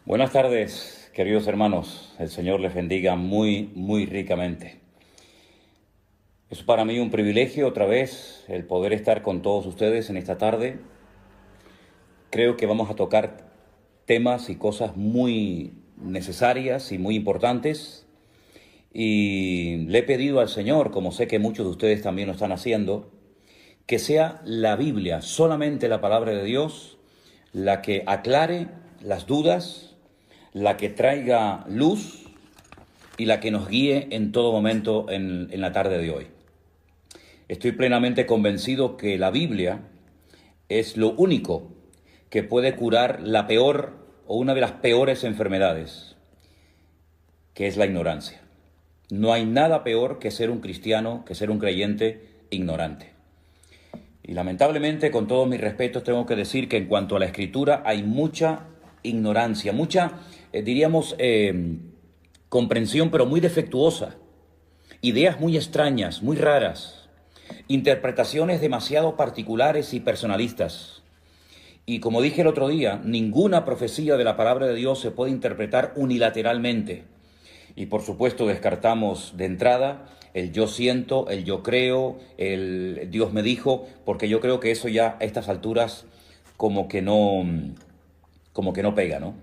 Buenas tardes, queridos hermanos. El Señor les bendiga muy ricamente. Es para mí un privilegio otra vez el poder estar con todos ustedes en esta tarde. Creo que vamos a tocar temas y cosas muy necesarias y muy importantes. Y le he pedido al Señor, como sé que muchos de ustedes también lo están haciendo, que sea la Biblia, solamente la palabra de Dios, la que aclare las dudas, la que traiga luz y la que nos guíe en todo momento en la tarde de hoy. Estoy plenamente convencido que la Biblia es lo único que puede curar la peor o una de las peores enfermedades, que es la ignorancia. No hay nada peor que ser un cristiano, que ser un creyente ignorante. Y lamentablemente, con todos mis respetos, tengo que decir que en cuanto a la Escritura hay mucha ignorancia, mucha, diríamos, comprensión, pero muy defectuosa. Ideas muy extrañas, muy raras. Interpretaciones demasiado particulares y personalistas. Y como dije el otro día, ninguna profecía de la palabra de Dios se puede interpretar unilateralmente. Y por supuesto descartamos de entrada el yo siento, el yo creo, el Dios me dijo, porque yo creo que eso ya a estas alturas como que no pega, ¿no?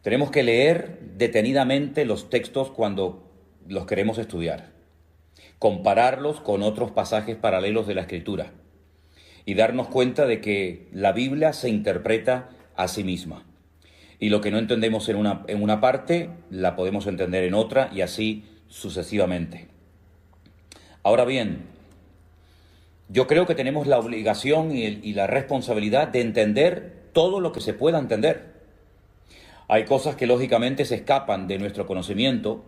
Tenemos que leer detenidamente los textos cuando los queremos estudiar, compararlos con otros pasajes paralelos de la Escritura y darnos cuenta de que la Biblia se interpreta a sí misma. Y lo que no entendemos en una parte, la podemos entender en otra y así sucesivamente. Ahora bien, yo creo que tenemos la obligación y la responsabilidad de entender todo lo que se pueda entender. Hay cosas que lógicamente se escapan de nuestro conocimiento,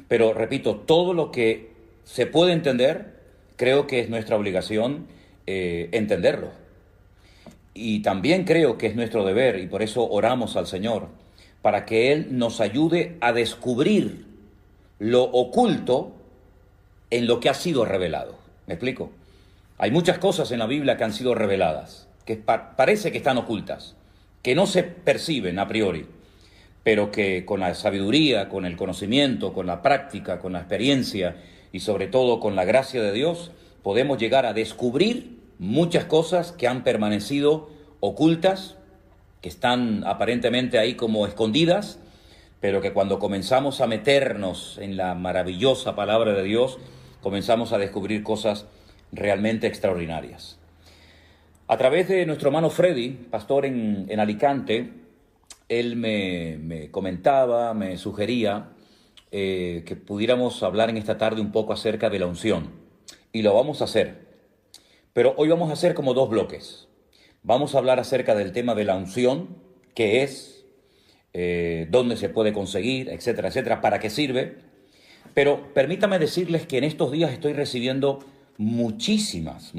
pero repito, todo lo que se puede entender, creo que es nuestra obligación entenderlo. Y también creo que es nuestro deber, y por eso oramos al Señor, para que Él nos ayude a descubrir lo oculto en lo que ha sido revelado. ¿Me explico? Hay muchas cosas en la Biblia que han sido reveladas, que parece que están ocultas, que no se perciben a priori, pero que con la sabiduría, con el conocimiento, con la práctica, con la experiencia y sobre todo con la gracia de Dios, podemos llegar a descubrir muchas cosas que han permanecido ocultas, que están aparentemente ahí como escondidas, pero que cuando comenzamos a meternos en la maravillosa palabra de Dios, comenzamos a descubrir cosas realmente extraordinarias. A través de nuestro hermano Freddy, pastor en Alicante, él me comentaba, me sugería que pudiéramos hablar en esta tarde un poco acerca de la unción. Y lo vamos a hacer. Pero hoy vamos a hacer como dos bloques. Vamos a hablar acerca del tema de la unción, qué es, dónde se puede conseguir, etcétera, para qué sirve. Pero permítame decirles que en estos días estoy recibiendo muchísimas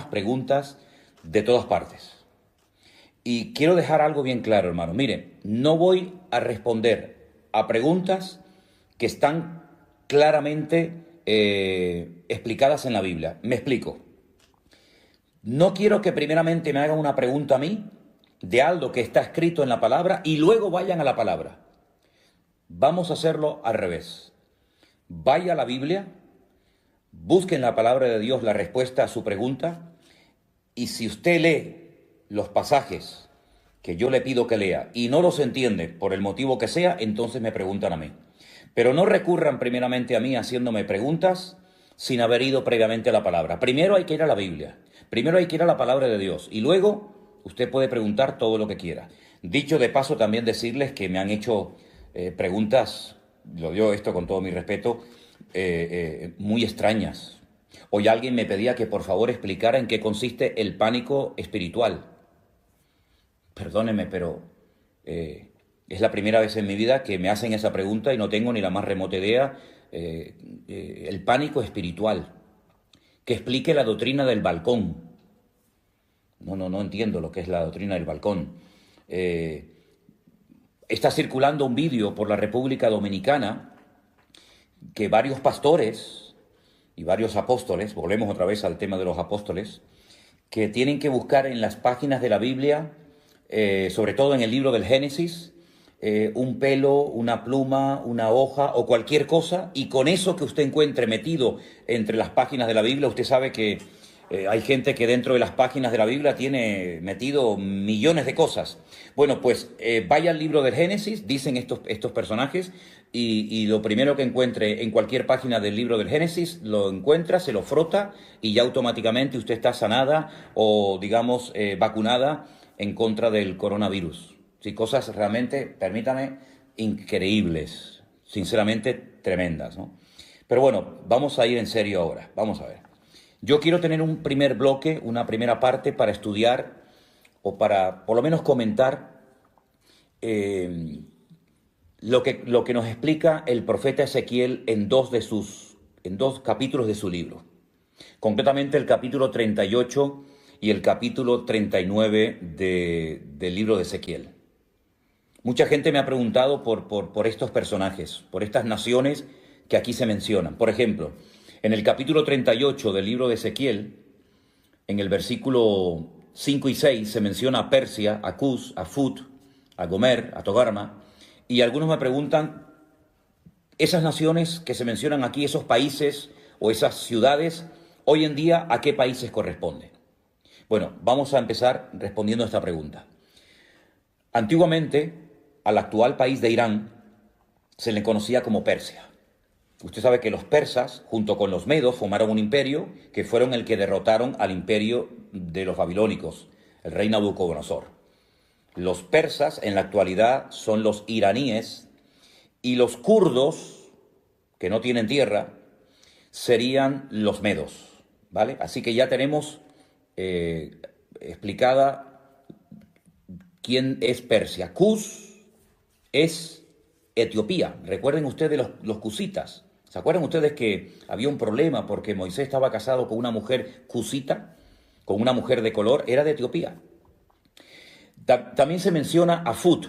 preguntas de todas partes. Y quiero dejar algo bien claro, hermano. Mire, no voy a responder a preguntas que están claramente explicadas en la Biblia. Me explico. No quiero que primeramente me hagan una pregunta a mí de algo que está escrito en la palabra y luego vayan a la palabra. Vamos a hacerlo al revés. Vaya a la Biblia, busque en la palabra de Dios la respuesta a su pregunta y si usted lee los pasajes que yo le pido que lea y no los entiende por el motivo que sea, entonces me preguntan a mí. Pero no recurran primeramente a mí haciéndome preguntas sin haber ido previamente a la palabra. Primero hay que ir a la Biblia, primero hay que ir a la palabra de Dios y luego usted puede preguntar todo lo que quiera. Dicho de paso, también decirles que me han hecho preguntas, lo digo esto con todo mi respeto, muy extrañas. Hoy alguien me pedía que por favor explicara en qué consiste el pánico espiritual. Perdóneme, pero es la primera vez en mi vida que me hacen esa pregunta y no tengo ni la más remota idea. El pánico espiritual. Que explique la doctrina del balcón. No entiendo lo que es la doctrina del balcón. Está circulando un vídeo por la República Dominicana que varios pastores y varios apóstoles, volvemos otra vez al tema de los apóstoles, que tienen que buscar en las páginas de la Biblia, sobre todo en el libro del Génesis, un pelo, una pluma, una hoja o cualquier cosa, y con eso que usted encuentre metido entre las páginas de la Biblia, usted sabe que hay gente que dentro de las páginas de la Biblia tiene metido millones de cosas. Bueno, pues vaya al libro del Génesis, dicen estos personajes, y lo primero que encuentre en cualquier página del libro del Génesis, lo encuentra, se lo frota y ya automáticamente usted está sanada o, digamos, vacunada en contra del coronavirus. Sí, cosas realmente, permítame, increíbles, sinceramente tremendas, ¿no? Pero bueno, vamos a ir en serio ahora, vamos a ver. Yo quiero tener un primer bloque, una primera parte para estudiar o para por lo menos comentar lo que nos explica el profeta Ezequiel en dos capítulos de su libro. Concretamente el capítulo 38 y el capítulo 39 del libro de Ezequiel. Mucha gente me ha preguntado por estos personajes, por estas naciones que aquí se mencionan. Por ejemplo, en el capítulo 38 del libro de Ezequiel, en el versículo 5 y 6, se menciona a Persia, a Cus, a Fut, a Gomer, a Togarma, y algunos me preguntan, esas naciones que se mencionan aquí, esos países o esas ciudades, hoy en día, ¿a qué países corresponden? Bueno, vamos a empezar respondiendo a esta pregunta. Antiguamente, al actual país de Irán se le conocía como Persia. Usted sabe que los persas, junto con los medos, formaron un imperio que fueron el que derrotaron al imperio de los babilónicos, el rey Nabucodonosor. Los persas en la actualidad son los iraníes y los kurdos, que no tienen tierra, serían los medos, ¿vale? Así que ya tenemos explicada quién es Persia. Cus es Etiopía. Recuerden ustedes los cusitas. ¿Se acuerdan ustedes que había un problema porque Moisés estaba casado con una mujer cusita, con una mujer de color? Era de Etiopía. También se menciona a Fut.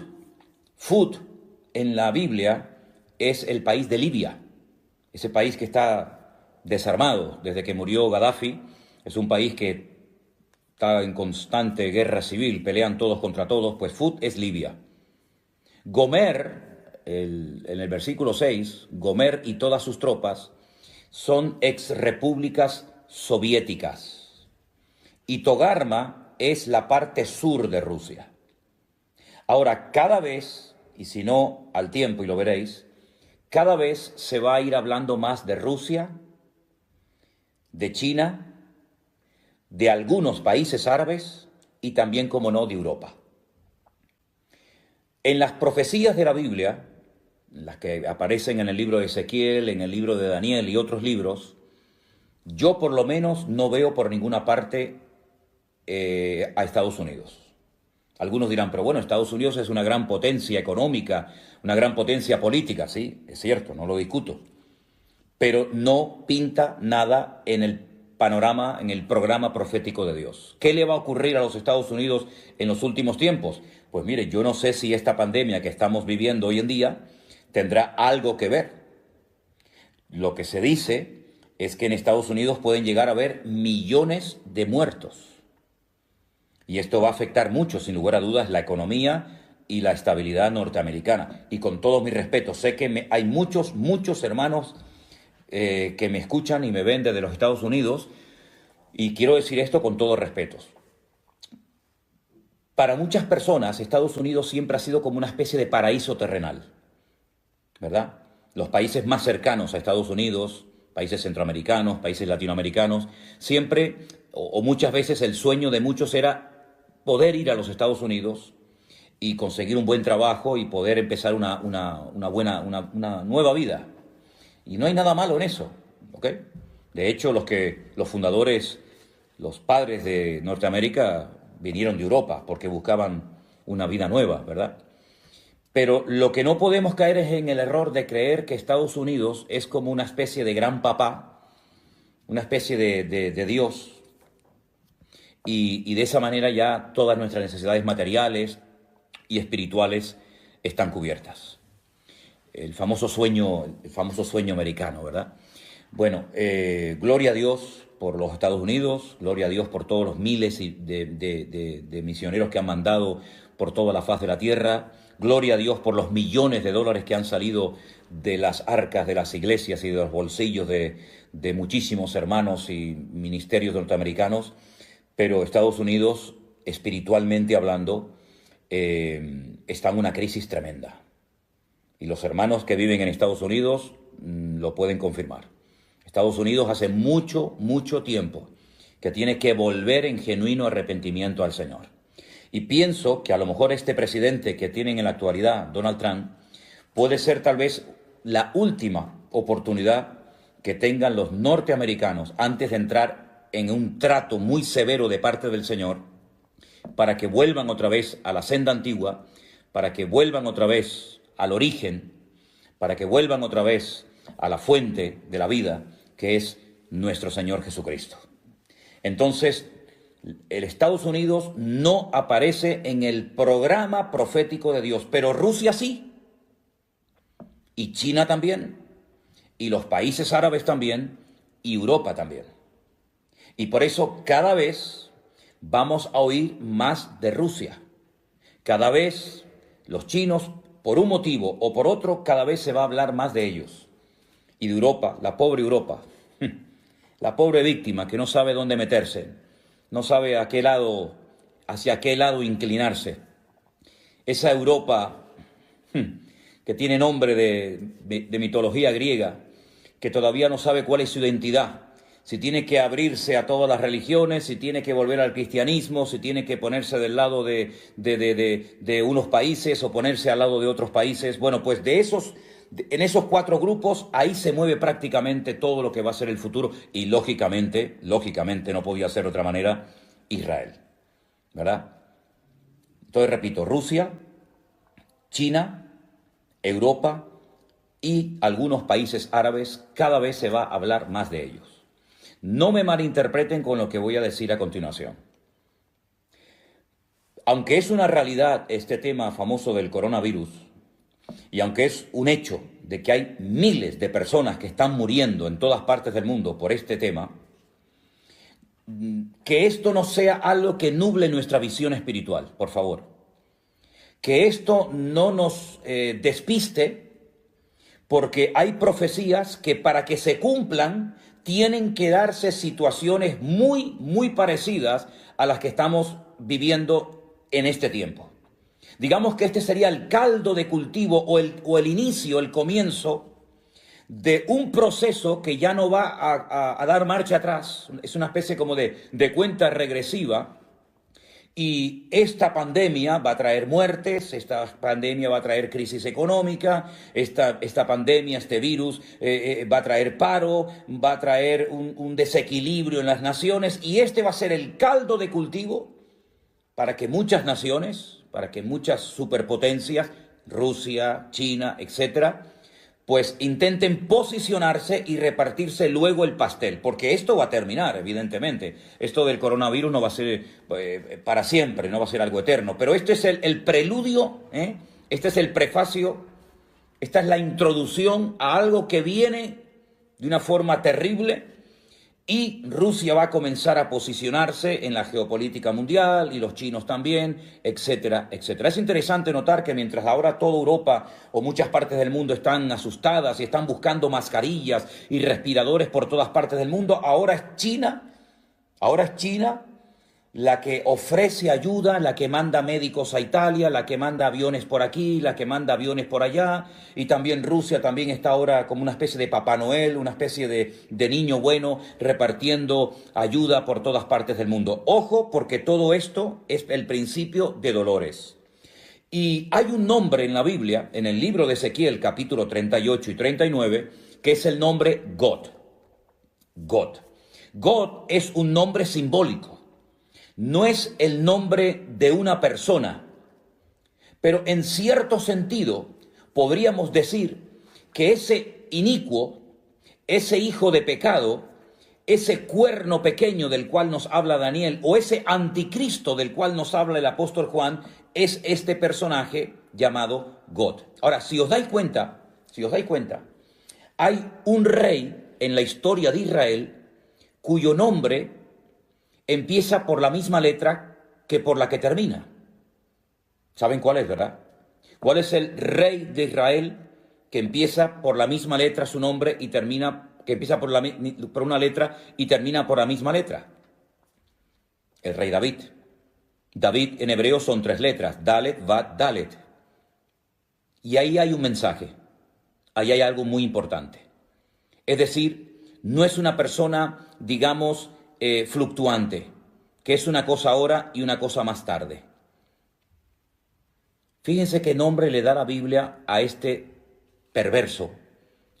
Fut en la Biblia es el país de Libia, ese país que está desarmado desde que murió Gaddafi. Es un país que está en constante guerra civil, pelean todos contra todos, pues Fut es Libia. Gomer, en el versículo 6, Gomer y todas sus tropas son exrepúblicas soviéticas. Y Togarma es la parte sur de Rusia. Ahora, cada vez, y si no al tiempo, y lo veréis, cada vez se va a ir hablando más de Rusia, de China, de algunos países árabes y también, como no, de Europa. En las profecías de la Biblia, las que aparecen en el libro de Ezequiel, en el libro de Daniel y otros libros, yo por lo menos no veo por ninguna parte a Estados Unidos. Algunos dirán, pero bueno, Estados Unidos es una gran potencia económica, una gran potencia política, sí, es cierto, no lo discuto, pero no pinta nada en el panorama, en el programa profético de Dios. ¿Qué le va a ocurrir a los Estados Unidos en los últimos tiempos? Pues mire, yo no sé si esta pandemia que estamos viviendo hoy en día tendrá algo que ver. Lo que se dice es que en Estados Unidos pueden llegar a haber millones de muertos. Y esto va a afectar mucho, sin lugar a dudas, la economía y la estabilidad norteamericana. Y con todo mi respeto, sé que hay muchos hermanos que me escuchan y me ven desde los Estados Unidos, y quiero decir esto con todo respeto. Para muchas personas, Estados Unidos siempre ha sido como una especie de paraíso terrenal, ¿verdad? Los países más cercanos a Estados Unidos, países centroamericanos, países latinoamericanos, siempre o muchas veces el sueño de muchos era poder ir a los Estados Unidos y conseguir un buen trabajo y poder empezar una nueva vida. Y no hay nada malo en eso, ¿ok? De hecho, los fundadores, los padres de Norteamérica vinieron de Europa porque buscaban una vida nueva, ¿verdad? Pero lo que no podemos caer es en el error de creer que Estados Unidos es como una especie de gran papá, una especie de Dios, y de esa manera ya todas nuestras necesidades materiales y espirituales están cubiertas. El famoso sueño americano, ¿verdad? Bueno, gloria a Dios por los Estados Unidos, gloria a Dios por todos los miles de misioneros que han mandado por toda la faz de la tierra. Gloria a Dios por los millones de dólares que han salido de las arcas de las iglesias y de los bolsillos de muchísimos hermanos y ministerios norteamericanos. Pero Estados Unidos, espiritualmente hablando, está en una crisis tremenda. Y los hermanos que viven en Estados Unidos lo pueden confirmar. Estados Unidos hace mucho, mucho tiempo que tiene que volver en genuino arrepentimiento al Señor. Y pienso que a lo mejor este presidente que tienen en la actualidad, Donald Trump, puede ser tal vez la última oportunidad que tengan los norteamericanos antes de entrar en un trato muy severo de parte del Señor, para que vuelvan otra vez a la senda antigua, para que vuelvan otra vez al origen, para que vuelvan otra vez a la fuente de la vida, que es nuestro Señor Jesucristo. Entonces, el Estados Unidos no aparece en el programa profético de Dios, pero Rusia sí, y China también, y los países árabes también, y Europa también. Y por eso cada vez vamos a oír más de Rusia. Cada vez los chinos, por un motivo o por otro, cada vez se va a hablar más de ellos. Y de Europa, la pobre Europa, la pobre víctima que no sabe dónde meterse, no sabe hacia qué lado inclinarse. Esa Europa que tiene nombre de mitología griega, que todavía no sabe cuál es su identidad, si tiene que abrirse a todas las religiones, si tiene que volver al cristianismo, si tiene que ponerse del lado de unos países o ponerse al lado de otros países. Bueno, pues en esos 4 grupos, ahí se mueve prácticamente todo lo que va a ser el futuro. Y lógicamente, no podía ser de otra manera, Israel, ¿verdad? Entonces, repito, Rusia, China, Europa y algunos países árabes, cada vez se va a hablar más de ellos. No me malinterpreten con lo que voy a decir a continuación. Aunque es una realidad este tema famoso del coronavirus, y aunque es un hecho de que hay miles de personas que están muriendo en todas partes del mundo por este tema, que esto no sea algo que nuble nuestra visión espiritual, por favor. Que esto no nos despiste, porque hay profecías que para que se cumplan tienen que darse situaciones muy, muy parecidas a las que estamos viviendo en este tiempo. Digamos que este sería el caldo de cultivo o el inicio, el comienzo de un proceso que ya no va a dar marcha atrás. Es una especie como de cuenta regresiva. Y esta pandemia va a traer muertes, esta pandemia va a traer crisis económica, esta pandemia, este virus va a traer paro, va a traer un desequilibrio en las naciones, y este va a ser el caldo de cultivo para que muchas naciones, para que muchas superpotencias, Rusia, China, etcétera, pues intenten posicionarse y repartirse luego el pastel, porque esto va a terminar, evidentemente. Esto del coronavirus no va a ser para siempre, no va a ser algo eterno, pero este es el preludio, este es el prefacio, esta es la introducción a algo que viene de una forma terrible, y Rusia va a comenzar a posicionarse en la geopolítica mundial, y los chinos también, etcétera, etcétera. Es interesante notar que mientras ahora toda Europa o muchas partes del mundo están asustadas y están buscando mascarillas y respiradores por todas partes del mundo, ahora es China la que ofrece ayuda, la que manda médicos a Italia, la que manda aviones por aquí, la que manda aviones por allá, y también Rusia también está ahora como una especie de Papá Noel, una especie de niño bueno repartiendo ayuda por todas partes del mundo. Ojo, porque todo esto es el principio de dolores. Y hay un nombre en la Biblia, en el libro de Ezequiel, capítulo 38 y 39, que es el nombre God. God. God es un nombre simbólico. No es el nombre de una persona, pero en cierto sentido podríamos decir que ese inicuo, ese hijo de pecado, ese cuerno pequeño del cual nos habla Daniel, o ese anticristo del cual nos habla el apóstol Juan, es este personaje llamado God. Ahora, si os dais cuenta, hay un rey en la historia de Israel cuyo nombre empieza por la misma letra que por la que termina. ¿Saben cuál es, verdad? ¿Cuál es el rey de Israel que empieza por la misma letra su nombre y termina, que empieza por una letra y termina por la misma letra? El rey David. David en hebreo son 3 letras, Dalet, Vat, Dalet. Y ahí hay un mensaje, ahí hay algo muy importante. Es decir, no es una persona, digamos, fluctuante, que es una cosa ahora y una cosa más tarde. Fíjense qué nombre le da la Biblia a este perverso,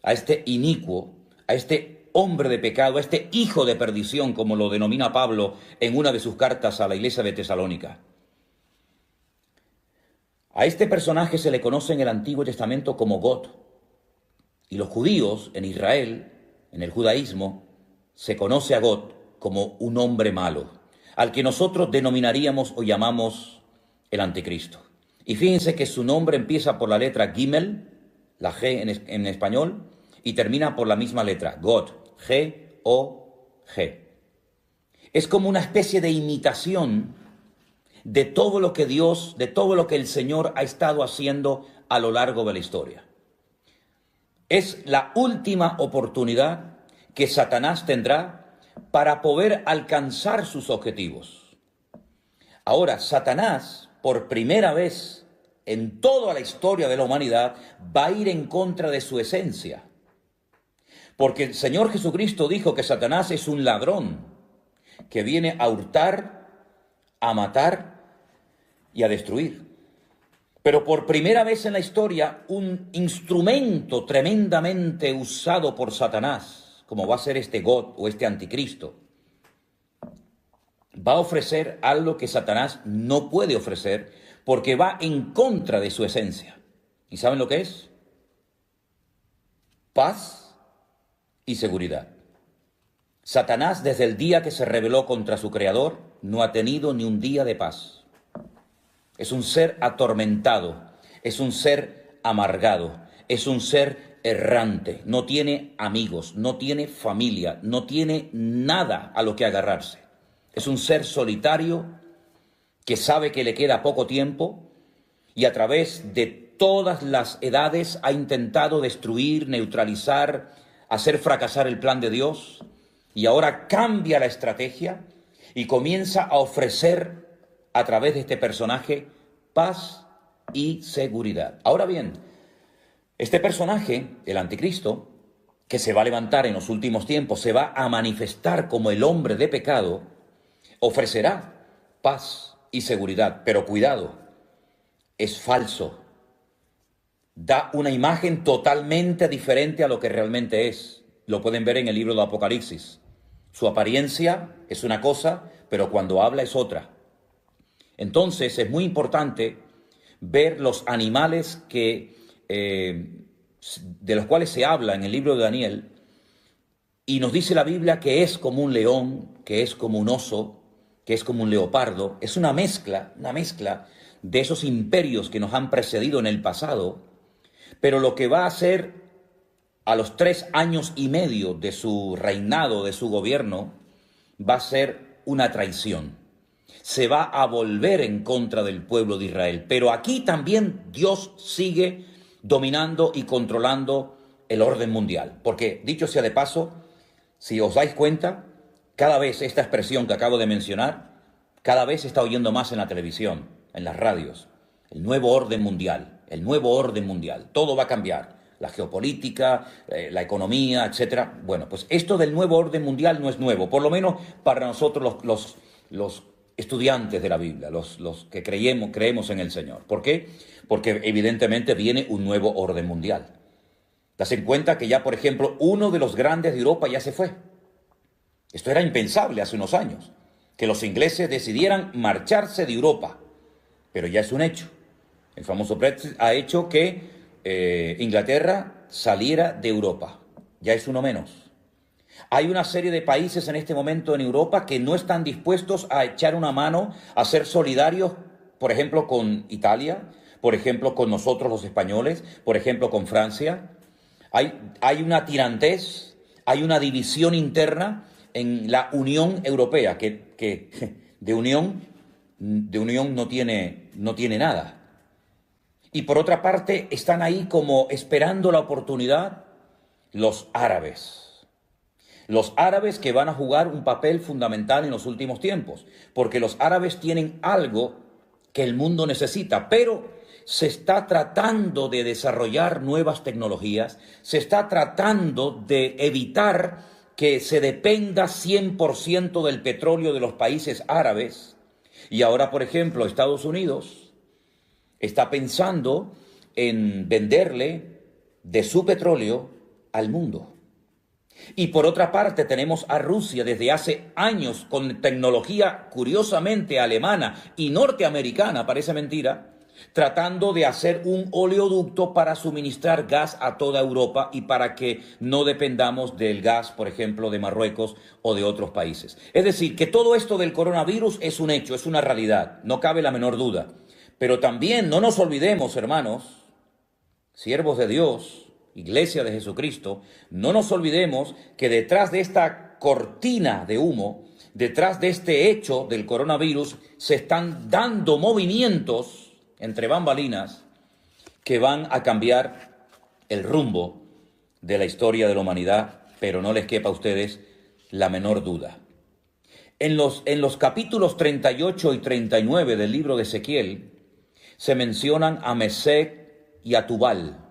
a este inicuo, a este hombre de pecado, a este hijo de perdición, como lo denomina Pablo en una de sus cartas a la iglesia de Tesalónica. A este personaje se le conoce en el Antiguo Testamento como God. Y los judíos en Israel, en el judaísmo, se conoce a God como un hombre malo, al que nosotros denominaríamos o llamamos el anticristo. Y fíjense que su nombre empieza por la letra Gimel, la G en español, y termina por la misma letra, God, G-O-G. Es como una especie de imitación de todo lo que Dios, de todo lo que el Señor ha estado haciendo a lo largo de la historia. Es la última oportunidad que Satanás tendrá para poder alcanzar sus objetivos. Ahora, Satanás, por primera vez en toda la historia de la humanidad, va a ir en contra de su esencia. Porque el Señor Jesucristo dijo que Satanás es un ladrón que viene a hurtar, a matar y a destruir. Pero por primera vez en la historia, un instrumento tremendamente usado por Satanás, como va a ser este God o este anticristo, va a ofrecer algo que Satanás no puede ofrecer porque va en contra de su esencia. ¿Y saben lo que es? Paz y seguridad. Satanás, desde el día que se rebeló contra su creador, no ha tenido ni un día de paz. Es un ser atormentado, es un ser amargado, es un ser errante, no tiene amigos, no tiene familia, no tiene nada a lo que agarrarse. Es un ser solitario que sabe que le queda poco tiempo y a través de todas las edades ha intentado destruir, neutralizar, hacer fracasar el plan de Dios, y ahora cambia la estrategia y comienza a ofrecer a través de este personaje paz y seguridad. Ahora bien, este personaje, el anticristo, que se va a levantar en los últimos tiempos, se va a manifestar como el hombre de pecado, ofrecerá paz y seguridad, pero cuidado, es falso. Da una imagen totalmente diferente a lo que realmente es. Lo pueden ver en el libro de Apocalipsis. Su apariencia es una cosa, pero cuando habla es otra. Entonces es muy importante ver los animales de los cuales se habla en el libro de Daniel, y nos dice la Biblia que es como un león, que es como un oso, que es como un leopardo. Es una mezcla de esos imperios que nos han precedido en el pasado, pero lo que va a hacer a los 3 años y medio de su reinado, de su gobierno, va a ser una traición. Se va a volver en contra del pueblo de Israel. Pero aquí también Dios sigue dominando y controlando el orden mundial. Porque, dicho sea de paso, si os dais cuenta, cada vez esta expresión que acabo de mencionar, cada vez se está oyendo más en la televisión, en las radios. El nuevo orden mundial, el nuevo orden mundial. Todo va a cambiar. La geopolítica, la economía, etcétera. Bueno, pues esto del nuevo orden mundial no es nuevo, por lo menos para nosotros los estudiantes de la Biblia, los que creemos en el Señor. ¿Por qué? Porque evidentemente viene un nuevo orden mundial. Das en cuenta que ya, por ejemplo, uno de los grandes de Europa ya se fue. Esto era impensable hace unos años, que los ingleses decidieran marcharse de Europa, pero ya es un hecho. El famoso Brexit ha hecho que Inglaterra saliera de Europa. Ya es uno menos. Hay una serie de países en este momento en Europa que no están dispuestos a echar una mano, a ser solidarios, por ejemplo, con Italia, por ejemplo, con nosotros los españoles, por ejemplo, con Francia. Hay una tirantez, hay una división interna en la Unión Europea, que de unión no tiene nada. Y por otra parte, están ahí como esperando la oportunidad los árabes. Los árabes que van a jugar un papel fundamental en los últimos tiempos, porque los árabes tienen algo que el mundo necesita, pero se está tratando de desarrollar nuevas tecnologías, se está tratando de evitar que se dependa 100% del petróleo de los países árabes. Y ahora, por ejemplo, Estados Unidos está pensando en venderle de su petróleo al mundo. Y por otra parte tenemos a Rusia desde hace años con tecnología curiosamente alemana y norteamericana, parece mentira, tratando de hacer un oleoducto para suministrar gas a toda Europa y para que no dependamos del gas, por ejemplo, de Marruecos o de otros países. Es decir, que todo esto del coronavirus es un hecho, es una realidad, no cabe la menor duda. Pero también no nos olvidemos, hermanos, siervos de Dios, Iglesia de Jesucristo, no nos olvidemos que detrás de esta cortina de humo, detrás de este hecho del coronavirus, se están dando movimientos entre bambalinas que van a cambiar el rumbo de la historia de la humanidad, pero no les quepa a ustedes la menor duda. En los capítulos 38 y 39 del libro de Ezequiel se mencionan a Mesec y a Tubal.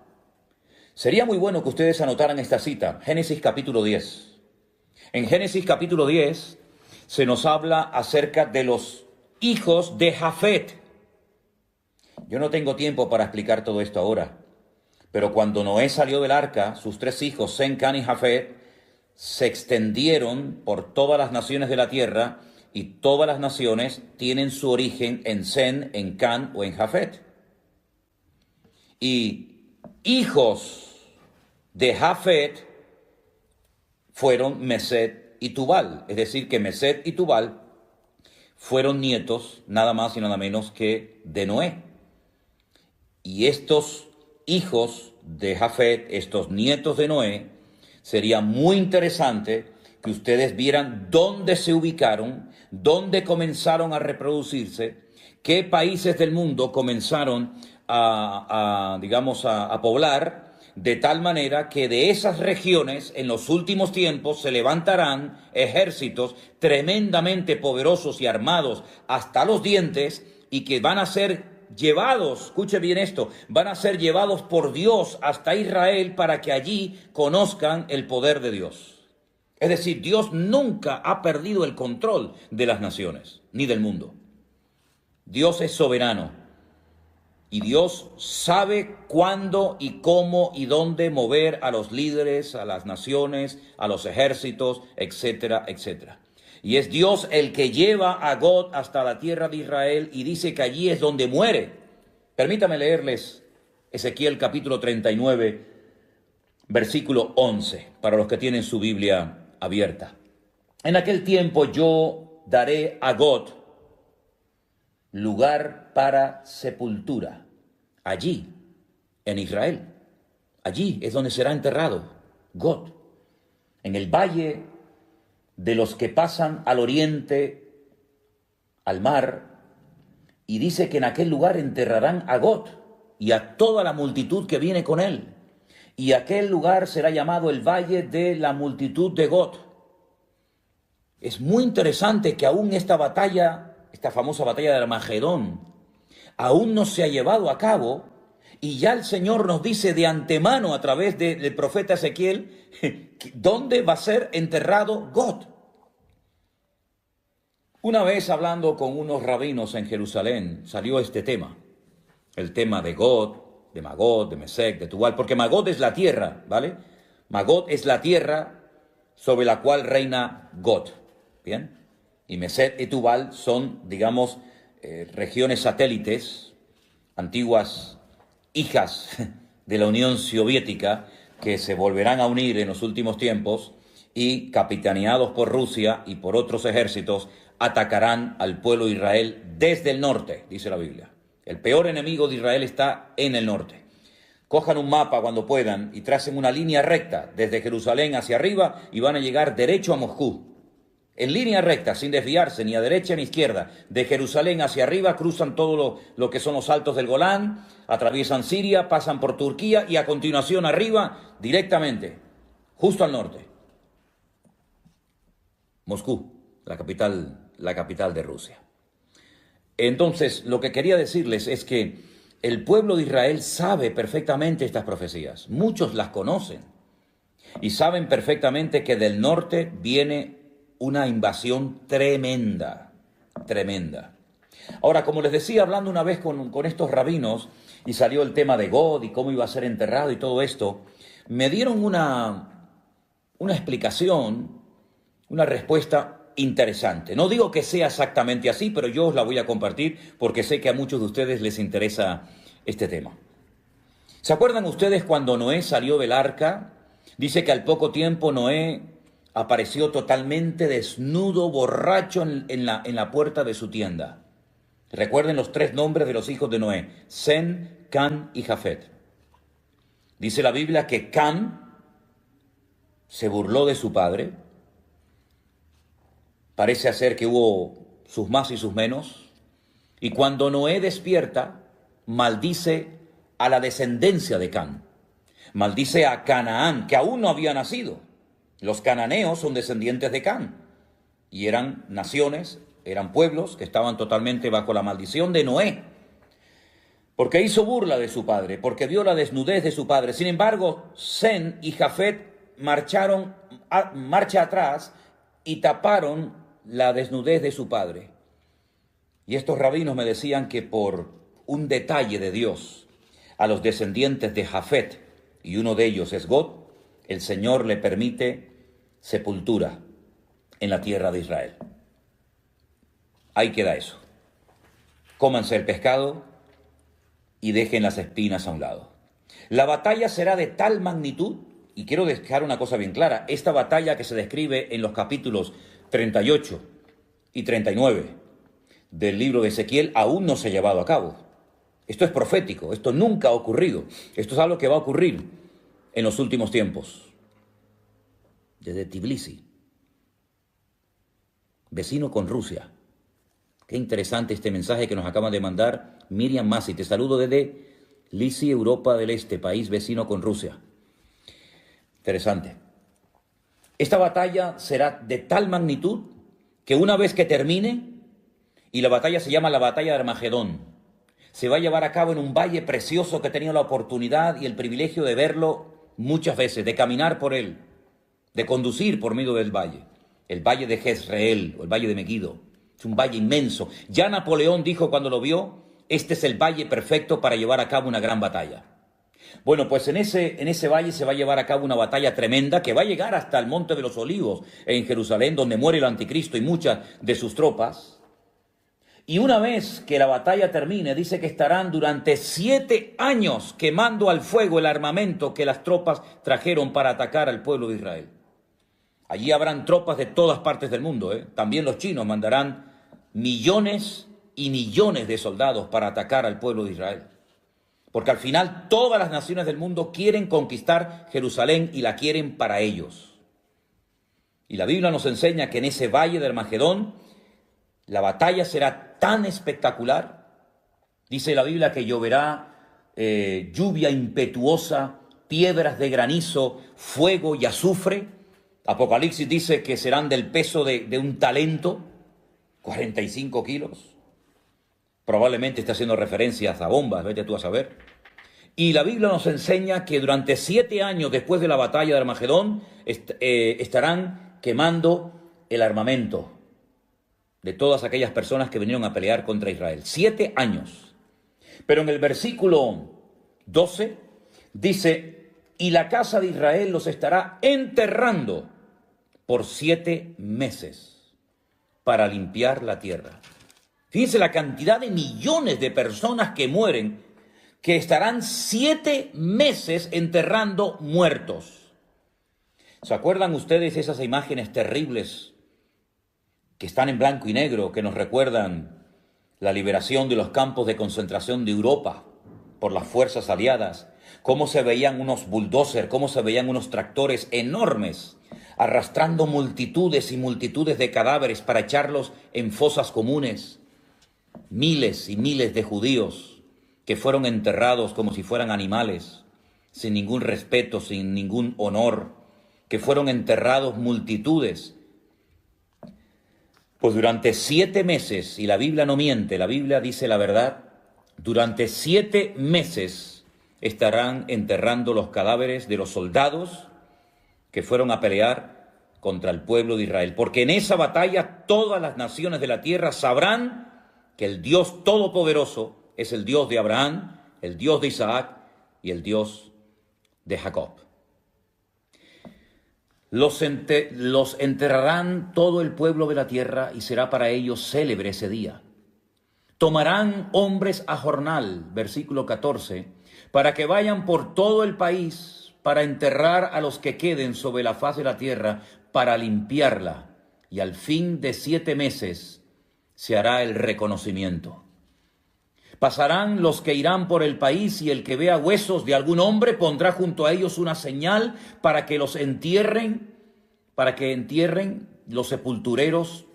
Sería muy bueno que ustedes anotaran esta cita, Génesis capítulo 10. En Génesis capítulo 10 se nos habla acerca de los hijos de Jafet. Yo no tengo tiempo para explicar todo esto ahora, pero cuando Noé salió del arca, sus tres hijos, Sem, Cam y Jafet, se extendieron por todas las naciones de la tierra y todas las naciones tienen su origen en Sem, en Cam o en Jafet. Y hijos de Jafet fueron Mesec y Tubal, es decir, que Mesec y Tubal fueron nietos nada más y nada menos que de Noé. Y estos hijos de Jafet, estos nietos de Noé, sería muy interesante que ustedes vieran dónde se ubicaron, dónde comenzaron a reproducirse, qué países del mundo comenzaron a poblar, de tal manera que de esas regiones en los últimos tiempos se levantarán ejércitos tremendamente poderosos y armados hasta los dientes y que van a ser llevados, escuche bien esto, van a ser llevados por Dios hasta Israel para que allí conozcan el poder de Dios. Es decir, Dios nunca ha perdido el control de las naciones, ni del mundo. Dios es soberano. Y Dios sabe cuándo y cómo y dónde mover a los líderes, a las naciones, a los ejércitos, etcétera, etcétera. Y es Dios el que lleva a Gog hasta la tierra de Israel y dice que allí es donde muere. Permítame leerles Ezequiel capítulo 39, versículo 11, para los que tienen su Biblia abierta. En aquel tiempo yo daré a Gog lugar para sepultura, allí, en Israel. Allí es donde será enterrado Gog, en el valle de los que pasan al oriente, al mar, y dice que en aquel lugar enterrarán a Gog y a toda la multitud que viene con él. Y aquel lugar será llamado el valle de la multitud de Gog. Es muy interesante que aún esta batalla, esta famosa batalla de Armagedón, aún no se ha llevado a cabo, y ya el Señor nos dice de antemano a través del profeta Ezequiel dónde va a ser enterrado Gog. Una vez hablando con unos rabinos en Jerusalén salió este tema, el tema de Gog, de Magog, de Mesec, de Tubal, porque Magog es la tierra, ¿vale? Magog es la tierra sobre la cual reina Gog, ¿bien? Y Mesec y Tubal son, digamos, regiones satélites, antiguas hijas de la Unión Soviética, que se volverán a unir en los últimos tiempos y, capitaneados por Rusia y por otros ejércitos, atacarán al pueblo de Israel desde el norte, dice la Biblia. El peor enemigo de Israel está en el norte. Cojan un mapa cuando puedan y tracen una línea recta desde Jerusalén hacia arriba y van a llegar derecho a Moscú. en línea recta, sin desviarse ni a derecha ni a izquierda, de Jerusalén hacia arriba, cruzan todo lo que son los altos del Golán, atraviesan Siria, pasan por Turquía y a continuación arriba, directamente, justo al norte, Moscú, la capital de Rusia. Entonces, lo que quería decirles es que el pueblo de Israel sabe perfectamente estas profecías. Muchos las conocen y saben perfectamente que del norte viene una invasión tremenda, tremenda. Ahora, como les decía, hablando una vez con estos rabinos, y salió el tema de God y cómo iba a ser enterrado y todo esto, me dieron una explicación, una respuesta interesante. No digo que sea exactamente así, pero yo os la voy a compartir porque sé que a muchos de ustedes les interesa este tema. ¿Se acuerdan ustedes cuando Noé salió del arca? Dice que al poco tiempo Noé apareció totalmente desnudo, borracho en la puerta de su tienda. Recuerden los 3 nombres de los hijos de Noé: Sem, Cam y Jafet. Dice la Biblia que Cam se burló de su padre. Parece ser que hubo sus más y sus menos. Y cuando Noé despierta, maldice a la descendencia de Cam. Maldice a Canaán, que aún no había nacido. Los cananeos son descendientes de Cam. Y eran naciones, eran pueblos que estaban totalmente bajo la maldición de Noé. Porque hizo burla de su padre, porque vio la desnudez de su padre. Sin embargo, Sem y Jafet marcharon marcha atrás y taparon la desnudez de su padre. Y estos rabinos me decían que por un detalle de Dios a los descendientes de Jafet, y uno de ellos es God, el Señor le permite sepultura en la tierra de Israel. Ahí queda eso. Cómanse el pescado y dejen las espinas a un lado. La batalla será de tal magnitud, y quiero dejar una cosa bien clara, esta batalla que se describe en los capítulos 38 y 39 del libro de Ezequiel aún no se ha llevado a cabo. Esto es profético, esto nunca ha ocurrido. Esto es algo que va a ocurrir en los últimos tiempos. Desde Tbilisi, vecino con Rusia. Qué interesante este mensaje que nos acaba de mandar Miriam Masi. Te saludo desde Tbilisi, Europa del Este, país vecino con Rusia. Interesante. Esta batalla será de tal magnitud que una vez que termine, y la batalla se llama la batalla de Armagedón, se va a llevar a cabo en un valle precioso que he tenido la oportunidad y el privilegio de verlo muchas veces, de caminar por él, de conducir por medio del valle. El valle de Jezreel o el valle de Megiddo. Es un valle inmenso. Ya Napoleón dijo cuando lo vio, este es el valle perfecto para llevar a cabo una gran batalla. Bueno, pues en ese valle se va a llevar a cabo una batalla tremenda que va a llegar hasta el Monte de los Olivos en Jerusalén, donde muere el anticristo y muchas de sus tropas. Y una vez que la batalla termine, dice que estarán durante 7 años quemando al fuego el armamento que las tropas trajeron para atacar al pueblo de Israel. Allí habrán tropas de todas partes del mundo, ¿eh? También los chinos mandarán millones y millones de soldados para atacar al pueblo de Israel. Porque al final todas las naciones del mundo quieren conquistar Jerusalén y la quieren para ellos. Y la Biblia nos enseña que en ese valle de Armagedón la batalla será tan espectacular. Dice la Biblia que lloverá lluvia impetuosa, piedras de granizo, fuego y azufre. Apocalipsis dice que serán del peso de un talento, 45 kilos. Probablemente está haciendo referencias a bombas, vete tú a saber. Y la Biblia nos enseña que durante 7 años después de la batalla de Armagedón estarán quemando el armamento de todas aquellas personas que vinieron a pelear contra Israel. 7 años. Pero en el versículo 12 dice, y la casa de Israel los estará enterrando por 7 meses para limpiar la tierra. Fíjense la cantidad de millones de personas que mueren, que estarán 7 meses enterrando muertos. ¿Se acuerdan ustedes esas imágenes terribles que están en blanco y negro, que nos recuerdan la liberación de los campos de concentración de Europa por las fuerzas aliadas? Cómo se veían unos bulldozers, cómo se veían unos tractores enormes arrastrando multitudes y multitudes de cadáveres para echarlos en fosas comunes. Miles y miles de judíos que fueron enterrados como si fueran animales, sin ningún respeto, sin ningún honor, que fueron enterrados multitudes. Pues durante 7 meses, y la Biblia no miente, la Biblia dice la verdad, durante 7 meses estarán enterrando los cadáveres de los soldados que fueron a pelear contra el pueblo de Israel. Porque en esa batalla todas las naciones de la tierra sabrán que el Dios Todopoderoso es el Dios de Abraham, el Dios de Isaac y el Dios de Jacob. Los enterrarán todo el pueblo de la tierra y será para ellos célebre ese día. Tomarán hombres a jornal, versículo 14, para que vayan por todo el país para enterrar a los que queden sobre la faz de la tierra, para limpiarla, y al fin de 7 meses se hará el reconocimiento. Pasarán los que irán por el país, y el que vea huesos de algún hombre pondrá junto a ellos una señal para que entierren los sepultureros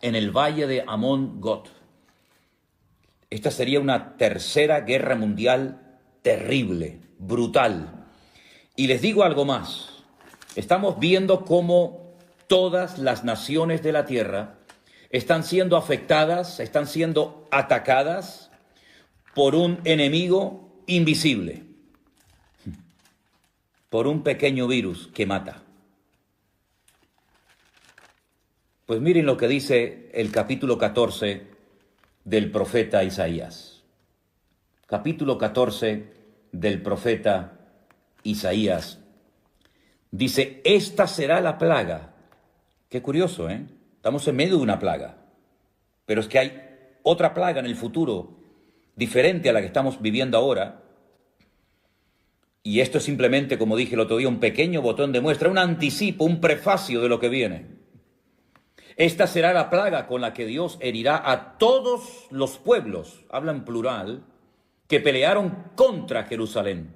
en el valle de Amón-Gad. Esta sería una tercera guerra mundial terrible, brutal. Y les digo algo más. Estamos viendo cómo todas las naciones de la tierra están siendo afectadas, están siendo atacadas por un enemigo invisible, por un pequeño virus que mata. Pues miren lo que dice el capítulo 14 del profeta Isaías. Capítulo 14 del profeta Isaías. Dice, esta será la plaga. Qué curioso, ¿eh? Estamos en medio de una plaga. Pero es que hay otra plaga en el futuro, diferente a la que estamos viviendo ahora. Y esto es simplemente, como dije el otro día, un pequeño botón de muestra, un anticipo, un prefacio de lo que viene. Esta será la plaga con la que Dios herirá a todos los pueblos, habla en plural, que pelearon contra Jerusalén.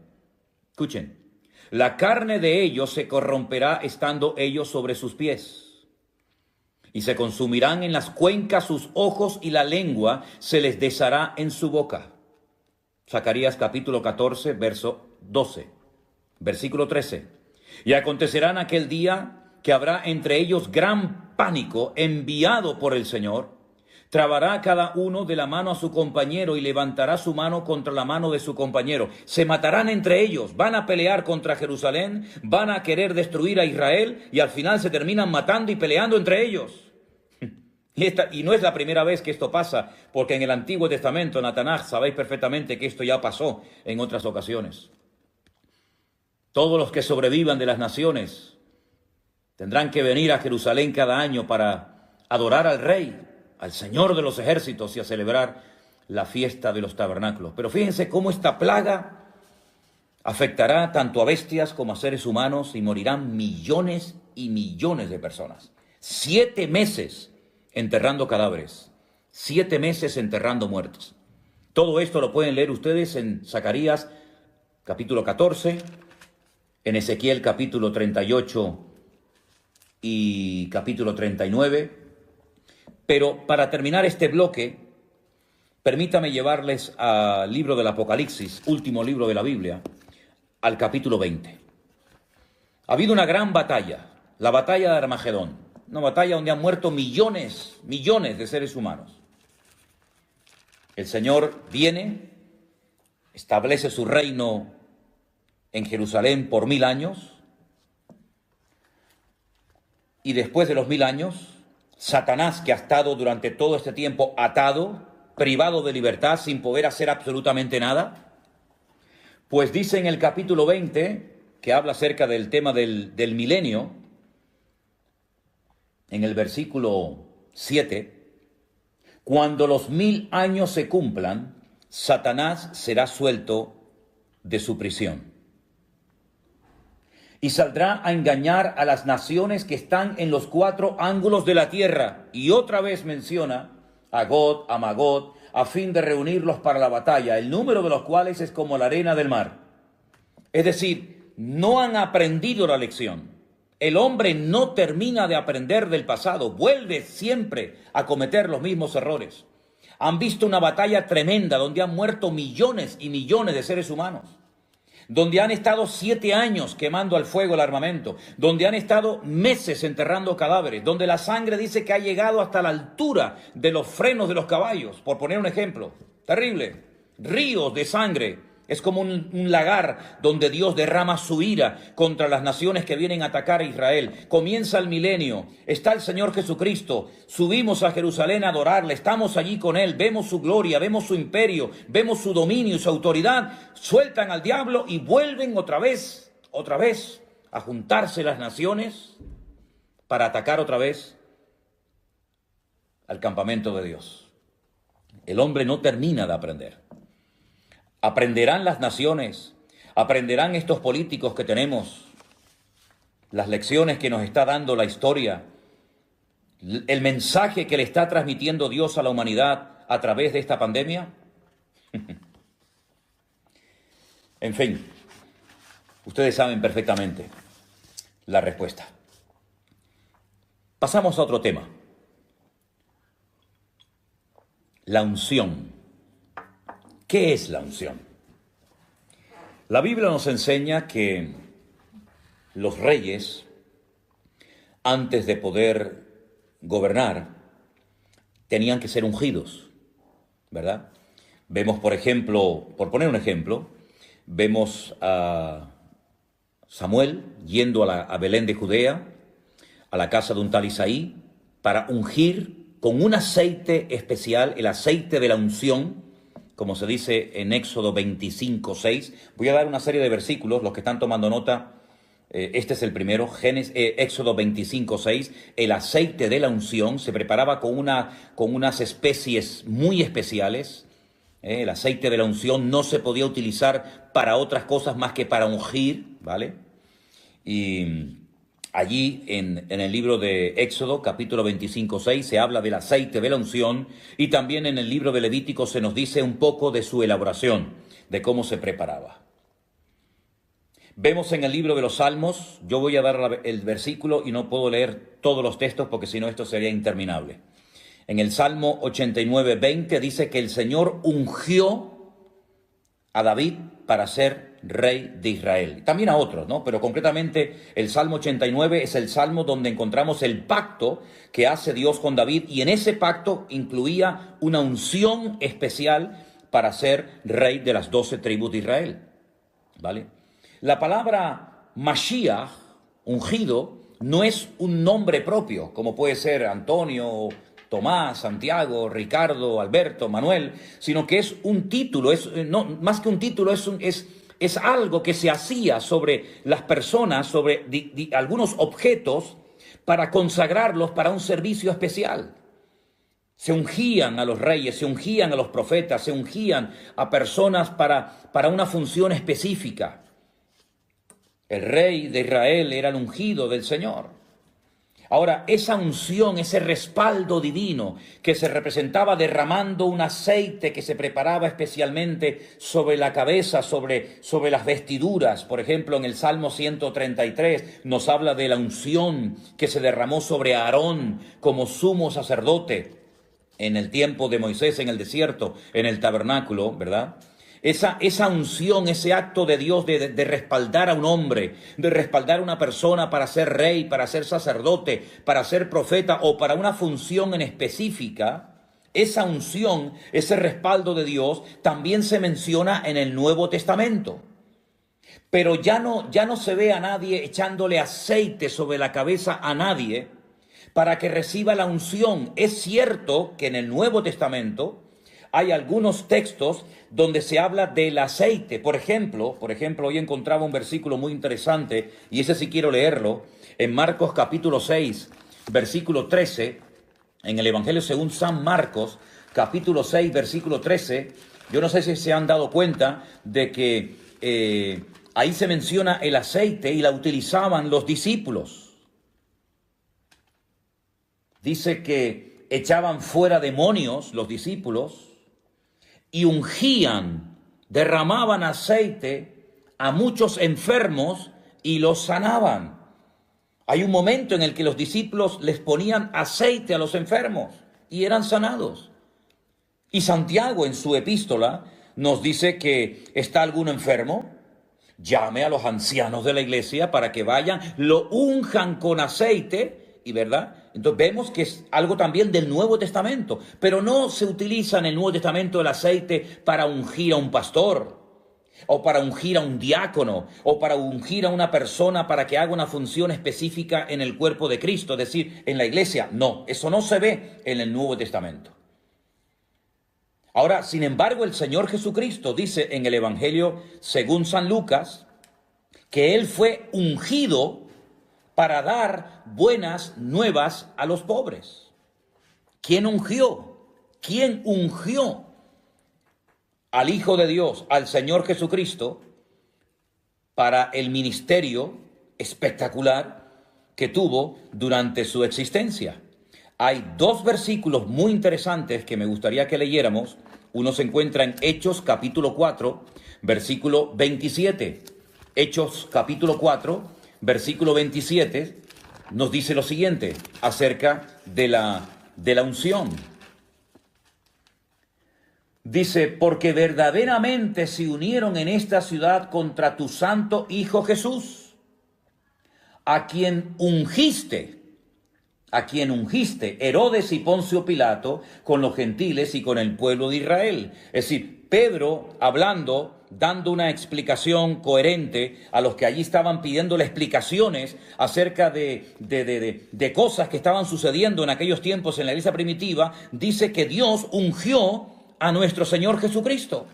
Escuchen, la carne de ellos se corromperá estando ellos sobre sus pies. Y se consumirán en las cuencas sus ojos, y la lengua se les deshará en su boca. Zacarías capítulo 14, verso 12. Versículo 13. Y acontecerá en aquel día que habrá entre ellos gran pánico enviado por el Señor. Trabará cada uno de la mano a su compañero y levantará su mano contra la mano de su compañero. Se matarán entre ellos, van a pelear contra Jerusalén, van a querer destruir a Israel y al final se terminan matando y peleando entre ellos. Y no es la primera vez que esto pasa, porque en el Antiguo Testamento, en la Tanaj, sabéis perfectamente que esto ya pasó en otras ocasiones. Todos los que sobrevivan de las naciones tendrán que venir a Jerusalén cada año para adorar al Rey, al Señor de los ejércitos, y a celebrar la fiesta de los tabernáculos. Pero fíjense cómo esta plaga afectará tanto a bestias como a seres humanos, y morirán millones y millones de personas. 7 meses enterrando cadáveres, 7 meses enterrando muertos. Todo esto lo pueden leer ustedes en Zacarías capítulo 14, en Ezequiel capítulo 38 y capítulo 39. Pero para terminar este bloque, permítame llevarles al libro del Apocalipsis, último libro de la Biblia, al capítulo 20. Ha habido una gran batalla, la batalla de Armagedón, una batalla donde han muerto millones de seres humanos. El Señor viene, establece su reino en Jerusalén por 1000 años, y después de los 1000 años, Satanás, que ha estado durante todo este tiempo atado, privado de libertad, sin poder hacer absolutamente nada, pues dice en el capítulo 20, que habla acerca del tema del milenio, en el versículo 7, cuando los 1000 años se cumplan, Satanás será suelto de su prisión y saldrá a engañar a las naciones que están en los 4 ángulos de la tierra. Y otra vez menciona a Gog, a Magog, a fin de reunirlos para la batalla, el número de los cuales es como la arena del mar. Es decir, no han aprendido la lección. El hombre no termina de aprender del pasado, vuelve siempre a cometer los mismos errores. Han visto una batalla tremenda donde han muerto millones y millones de seres humanos, donde han estado 7 años quemando al fuego el armamento, donde han estado meses enterrando cadáveres, donde la sangre dice que ha llegado hasta la altura de los frenos de los caballos, por poner un ejemplo. Terrible. Ríos de sangre. Es como un lagar donde Dios derrama su ira contra las naciones que vienen a atacar a Israel. Comienza el milenio, está el Señor Jesucristo, subimos a Jerusalén a adorarle, estamos allí con Él, vemos su gloria, vemos su imperio, vemos su dominio y su autoridad, sueltan al diablo y vuelven otra vez a juntarse las naciones para atacar otra vez al campamento de Dios. El hombre no termina de aprender. Aprenderán las naciones, aprenderán estos políticos que tenemos, las lecciones que nos está dando la historia, el mensaje que le está transmitiendo Dios a la humanidad a través de esta pandemia. En fin, ustedes saben perfectamente la respuesta. Pasamos a otro tema. La unción. ¿Qué es la unción? La Biblia nos enseña que los reyes, antes de poder gobernar, tenían que ser ungidos, ¿verdad? Vemos, por ejemplo, por poner un ejemplo, vemos a Samuel yendo a Belén de Judea, a la casa de un tal Isaí, para ungir con un aceite especial, el aceite de la unción, como se dice en Éxodo 25:6. Voy a dar una serie de versículos, los que están tomando nota, este es el primero, Éxodo 25:6. El aceite de la unción se preparaba con unas especies muy especiales. El aceite de la unción no se podía utilizar para otras cosas más que para ungir, ¿vale? Y allí en el libro de Éxodo, capítulo 25:6, se habla del aceite de la unción, y también en el libro de Levítico se nos dice un poco de su elaboración, de cómo se preparaba. Vemos en el libro de los Salmos, yo voy a dar el versículo y no puedo leer todos los textos porque si no esto sería interminable. En el Salmo 89:20 dice que el Señor ungió a David para ser rey de Israel. También a otros, ¿no? Pero concretamente el Salmo 89 es el salmo donde encontramos el pacto que hace Dios con David, y en ese pacto incluía una unción especial para ser rey de las 12 tribus de Israel, ¿vale? La palabra Mashiach, ungido, no es un nombre propio, como puede ser Antonio, Tomás, Santiago, Ricardo, Alberto, Manuel, sino que es un título, más que un título, es algo que se hacía sobre las personas, sobre algunos objetos, para consagrarlos para un servicio especial. Se ungían a los reyes, se ungían a los profetas, se ungían a personas para una función específica. El rey de Israel era el ungido del Señor. Ahora, esa unción, ese respaldo divino que se representaba derramando un aceite que se preparaba especialmente sobre la cabeza, sobre las vestiduras. Por ejemplo, en el Salmo 133 nos habla de la unción que se derramó sobre Aarón como sumo sacerdote en el tiempo de Moisés en el desierto, en el tabernáculo, ¿verdad? Esa unción, ese acto de Dios de respaldar a un hombre, de respaldar a una persona para ser rey, para ser sacerdote, para ser profeta o para una función en específica, esa unción, ese respaldo de Dios también se menciona en el Nuevo Testamento. Pero ya no se ve a nadie echándole aceite sobre la cabeza a nadie para que reciba la unción. Es cierto que en el Nuevo Testamento hay algunos textos donde se habla del aceite. Por ejemplo, hoy encontraba un versículo muy interesante, y ese sí quiero leerlo, en Marcos capítulo 6, versículo 13, en el Evangelio según San Marcos, capítulo 6, versículo 13, yo no sé si se han dado cuenta de que ahí se menciona el aceite y la utilizaban los discípulos. Dice que echaban fuera demonios los discípulos, y ungían, derramaban aceite a muchos enfermos y los sanaban. Hay un momento en el que los discípulos les ponían aceite a los enfermos y eran sanados. Y Santiago en su epístola nos dice que está alguno enfermo, llame a los ancianos de la iglesia para que vayan, lo unjan con aceite, y verdad. Entonces vemos que es algo también del Nuevo Testamento, pero no se utiliza en el Nuevo Testamento el aceite para ungir a un pastor, o para ungir a un diácono, o para ungir a una persona para que haga una función específica en el cuerpo de Cristo, es decir, en la iglesia. No, eso no se ve en el Nuevo Testamento. Ahora, sin embargo, el Señor Jesucristo dice en el Evangelio según San Lucas que Él fue ungido para dar buenas nuevas a los pobres. ¿Quién ungió? ¿Quién ungió al Hijo de Dios, al Señor Jesucristo, para el ministerio espectacular que tuvo durante su existencia? Hay dos versículos muy interesantes que me gustaría que leyéramos. Uno se encuentra en Hechos capítulo 4, versículo 27. Hechos capítulo 4, versículo 27, nos dice lo siguiente acerca de la unción. Dice, porque verdaderamente se unieron en esta ciudad contra tu santo Hijo Jesús, a quien ungiste, Herodes y Poncio Pilato, con los gentiles y con el pueblo de Israel. Es decir, Pedro hablando, dando una explicación coherente a los que allí estaban pidiéndole explicaciones acerca de cosas que estaban sucediendo en aquellos tiempos en la iglesia primitiva, dice que Dios ungió a nuestro Señor Jesucristo.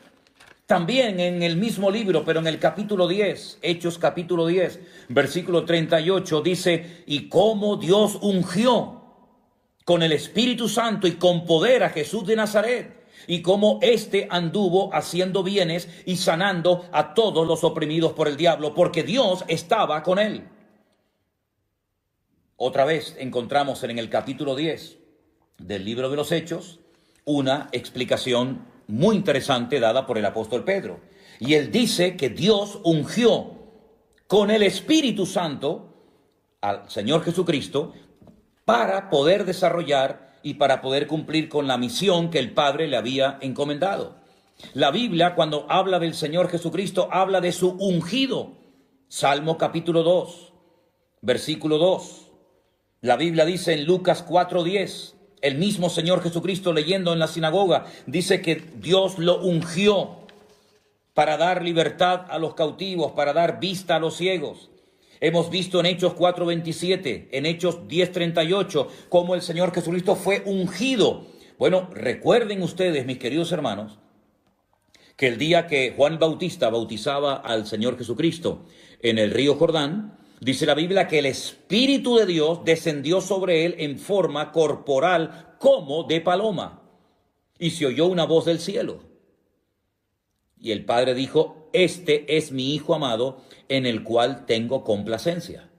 También en el mismo libro, pero en el capítulo 10, Hechos capítulo 10, versículo 38, dice, y cómo Dios ungió con el Espíritu Santo y con poder a Jesús de Nazaret, y cómo éste anduvo haciendo bienes y sanando a todos los oprimidos por el diablo, porque Dios estaba con él. Otra vez encontramos en el capítulo 10 del libro de los Hechos una explicación muy interesante dada por el apóstol Pedro. Y él dice que Dios ungió con el Espíritu Santo al Señor Jesucristo para poder desarrollar y para poder cumplir con la misión que el Padre le había encomendado. La Biblia, cuando habla del Señor Jesucristo, habla de su ungido. Salmo capítulo 2, versículo 2. La Biblia dice en Lucas 4:10, el mismo Señor Jesucristo leyendo en la sinagoga, dice que Dios lo ungió para dar libertad a los cautivos, para dar vista a los ciegos. Hemos visto en Hechos 4:27, en Hechos 10:38, cómo el Señor Jesucristo fue ungido. Bueno, recuerden ustedes, mis queridos hermanos, que el día que Juan el Bautista bautizaba al Señor Jesucristo en el río Jordán, dice la Biblia que el Espíritu de Dios descendió sobre él en forma corporal como de paloma. Y se oyó una voz del cielo. Y el Padre dijo, este es mi Hijo amado, en el cual tengo complacencia.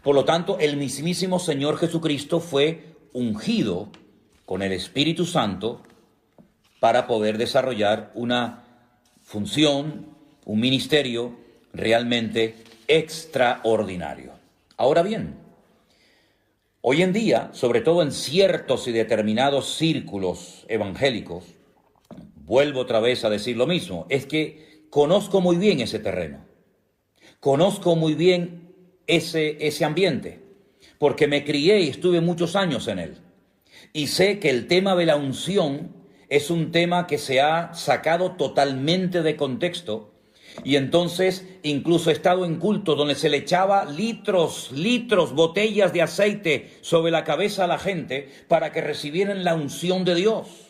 Por lo tanto, el mismísimo Señor Jesucristo fue ungido con el Espíritu Santo para poder desarrollar una función, un ministerio realmente extraordinario. Ahora bien, hoy en día, sobre todo en ciertos y determinados círculos evangélicos, vuelvo otra vez a decir lo mismo, es que conozco muy bien ese terreno, conozco muy bien ese ambiente, porque me crié y estuve muchos años en él, y sé que el tema de la unción es un tema que se ha sacado totalmente de contexto. Y entonces incluso he estado en culto donde se le echaba litros, botellas de aceite sobre la cabeza a la gente para que recibieran la unción de Dios.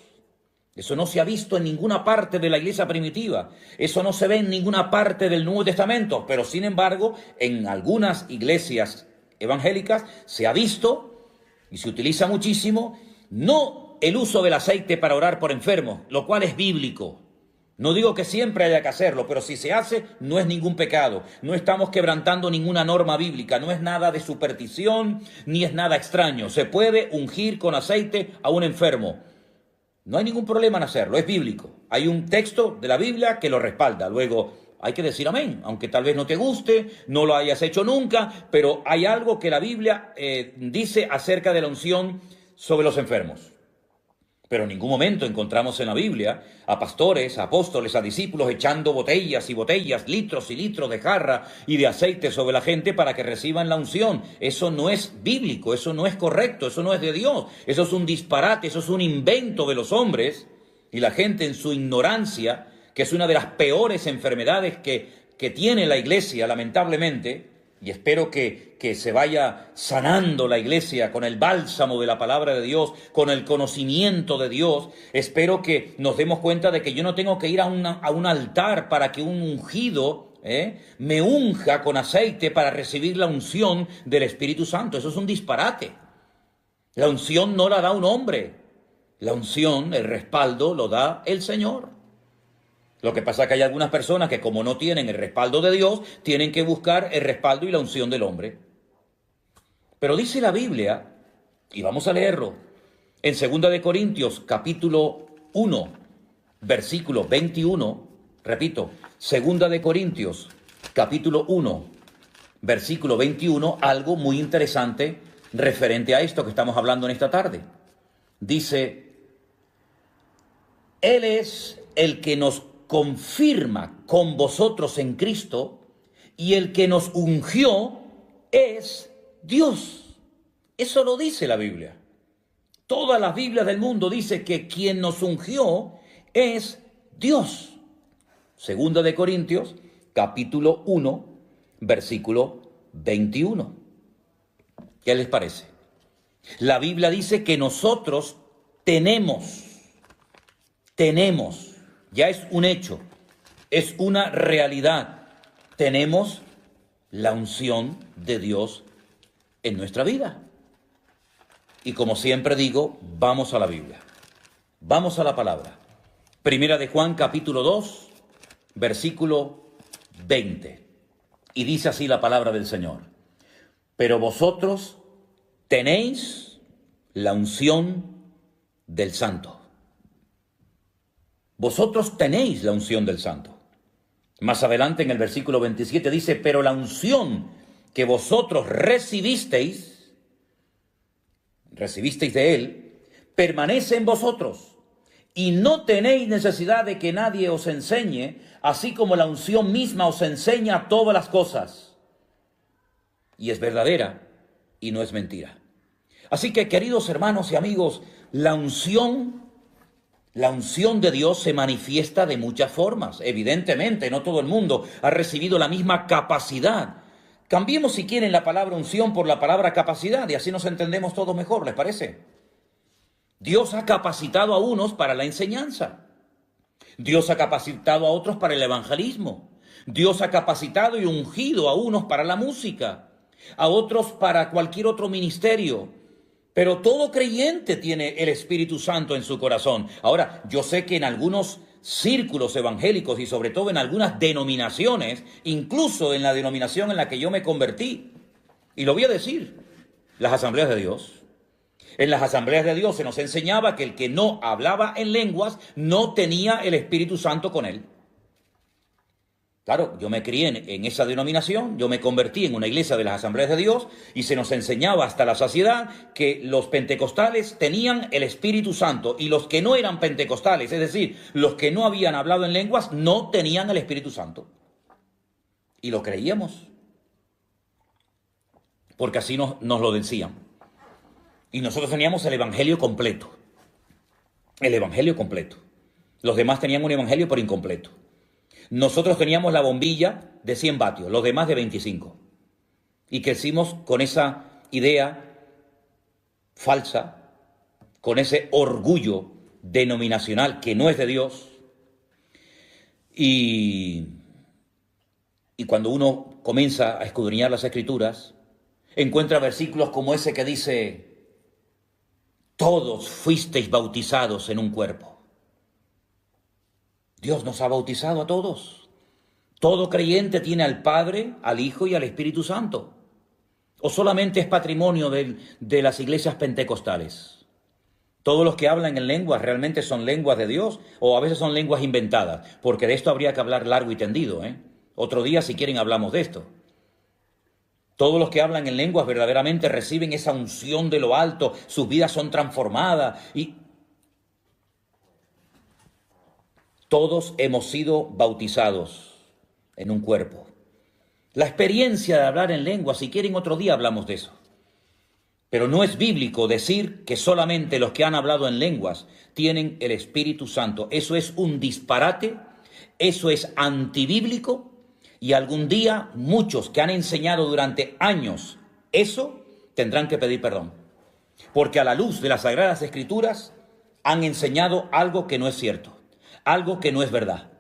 Eso no se ha visto en ninguna parte de la iglesia primitiva. Eso no se ve en ninguna parte del Nuevo Testamento. Pero sin embargo, en algunas iglesias evangélicas se ha visto y se utiliza muchísimo, no el uso del aceite para orar por enfermos, lo cual es bíblico. No digo que siempre haya que hacerlo, pero si se hace, no es ningún pecado. No estamos quebrantando ninguna norma bíblica, no es nada de superstición, ni es nada extraño. Se puede ungir con aceite a un enfermo. No hay ningún problema en hacerlo, es bíblico. Hay un texto de la Biblia que lo respalda. Luego, hay que decir amén, aunque tal vez no te guste, no lo hayas hecho nunca, pero hay algo que la Biblia dice acerca de la unción sobre los enfermos. Pero en ningún momento encontramos en la Biblia a pastores, a apóstoles, a discípulos echando botellas y botellas, litros y litros de jarra y de aceite sobre la gente para que reciban la unción. Eso no es bíblico, eso no es correcto, eso no es de Dios. Eso es un disparate, eso es un invento de los hombres y la gente en su ignorancia, que es una de las peores enfermedades que tiene la iglesia, lamentablemente. Y espero que se vaya sanando la iglesia con el bálsamo de la palabra de Dios, con el conocimiento de Dios. Espero que nos demos cuenta de que yo no tengo que ir a un altar para que un ungido me unja con aceite para recibir la unción del Espíritu Santo. Eso es un disparate. La unción no la da un hombre. La unción, el respaldo, lo da el Señor. Lo que pasa es que hay algunas personas que, como no tienen el respaldo de Dios, tienen que buscar el respaldo y la unción del hombre. Pero dice la Biblia, y vamos a leerlo, en 2 Corintios capítulo 1, versículo 21, repito, 2 Corintios capítulo 1, versículo 21, algo muy interesante referente a esto que estamos hablando en esta tarde. Dice, Él es el que nos confirma con vosotros en Cristo, y el que nos ungió es Dios. Eso lo dice la Biblia. Todas las Biblias del mundo dice que quien nos ungió es Dios. 2 Corintios, capítulo 1, versículo 21. ¿Qué les parece? La Biblia dice que nosotros tenemos, ya es un hecho, es una realidad. Tenemos la unción de Dios en nuestra vida. Y como siempre digo, vamos a la Biblia. Vamos a la palabra. Primera de Juan, capítulo 2, versículo 20. Y dice así la palabra del Señor. Pero vosotros tenéis la unción del Santo. Vosotros tenéis la unción del Santo. Más adelante en el versículo 27 dice, pero la unción que vosotros recibisteis de Él, permanece en vosotros, y no tenéis necesidad de que nadie os enseñe, así como la unción misma os enseña todas las cosas. Y es verdadera y no es mentira. Así que, queridos hermanos y amigos, la unción de Dios se manifiesta de muchas formas. Evidentemente, no todo el mundo ha recibido la misma capacidad. Cambiemos, si quieren, la palabra unción por la palabra capacidad y así nos entendemos todo mejor, ¿les parece? Dios ha capacitado a unos para la enseñanza. Dios ha capacitado a otros para el evangelismo. Dios ha capacitado y ungido a unos para la música, a otros para cualquier otro ministerio. Pero todo creyente tiene el Espíritu Santo en su corazón. Ahora, yo sé que en algunos círculos evangélicos y sobre todo en algunas denominaciones, incluso en la denominación en la que yo me convertí, y lo voy a decir, las Asambleas de Dios. En las Asambleas de Dios se nos enseñaba que el que no hablaba en lenguas no tenía el Espíritu Santo con él. Claro, yo me crié en esa denominación, yo me convertí en una iglesia de las Asambleas de Dios y se nos enseñaba hasta la saciedad que los pentecostales tenían el Espíritu Santo y los que no eran pentecostales, es decir, los que no habían hablado en lenguas, no tenían el Espíritu Santo. Y lo creíamos, porque así nos lo decían. Y nosotros teníamos el Evangelio completo, el Evangelio completo. Los demás tenían un Evangelio por incompleto. Nosotros teníamos la bombilla de 100 vatios, los demás de 25. Y crecimos con esa idea falsa, con ese orgullo denominacional que no es de Dios. Y cuando uno comienza a escudriñar las Escrituras, encuentra versículos como ese que dice, todos fuisteis bautizados en un cuerpo. Dios nos ha bautizado a todos. Todo creyente tiene al Padre, al Hijo y al Espíritu Santo. ¿O solamente es patrimonio de las iglesias pentecostales? Todos los que hablan en lenguas realmente son lenguas de Dios o a veces son lenguas inventadas, porque de esto habría que hablar largo y tendido, Otro día, si quieren, hablamos de esto. Todos los que hablan en lenguas verdaderamente reciben esa unción de lo alto, sus vidas son transformadas y todos hemos sido bautizados en un cuerpo. La experiencia de hablar en lenguas, si quieren, otro día hablamos de eso. Pero no es bíblico decir que solamente los que han hablado en lenguas tienen el Espíritu Santo. Eso es un disparate, eso es antibíblico. Y algún día muchos que han enseñado durante años eso tendrán que pedir perdón. Porque a la luz de las Sagradas Escrituras han enseñado algo que no es cierto, algo que no es verdad.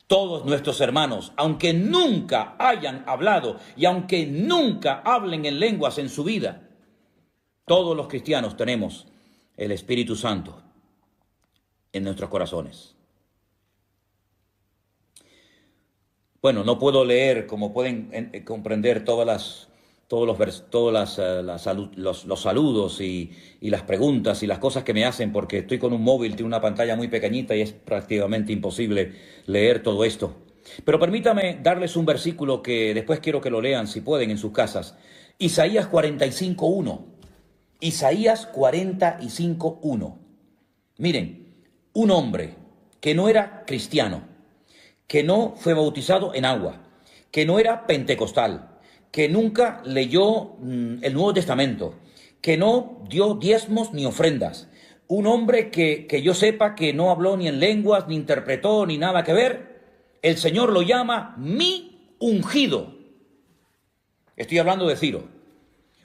Todos nuestros hermanos, aunque nunca hayan hablado y aunque nunca hablen en lenguas en su vida, todos los cristianos tenemos el Espíritu Santo en nuestros corazones. Bueno, no puedo leer, como pueden comprender, todos los saludos y las preguntas y las cosas que me hacen, porque estoy con un móvil, tiene una pantalla muy pequeñita y es prácticamente imposible leer todo esto. Pero permítame darles un versículo que después quiero que lo lean, si pueden, en sus casas. Isaías 45:1. Isaías 45:1. Miren, un hombre que no era cristiano, que no fue bautizado en agua, que no era pentecostal, que nunca leyó el Nuevo Testamento, que no dio diezmos ni ofrendas, un hombre que yo sepa que no habló ni en lenguas, ni interpretó, ni nada que ver, el Señor lo llama mi ungido. Estoy hablando de Ciro,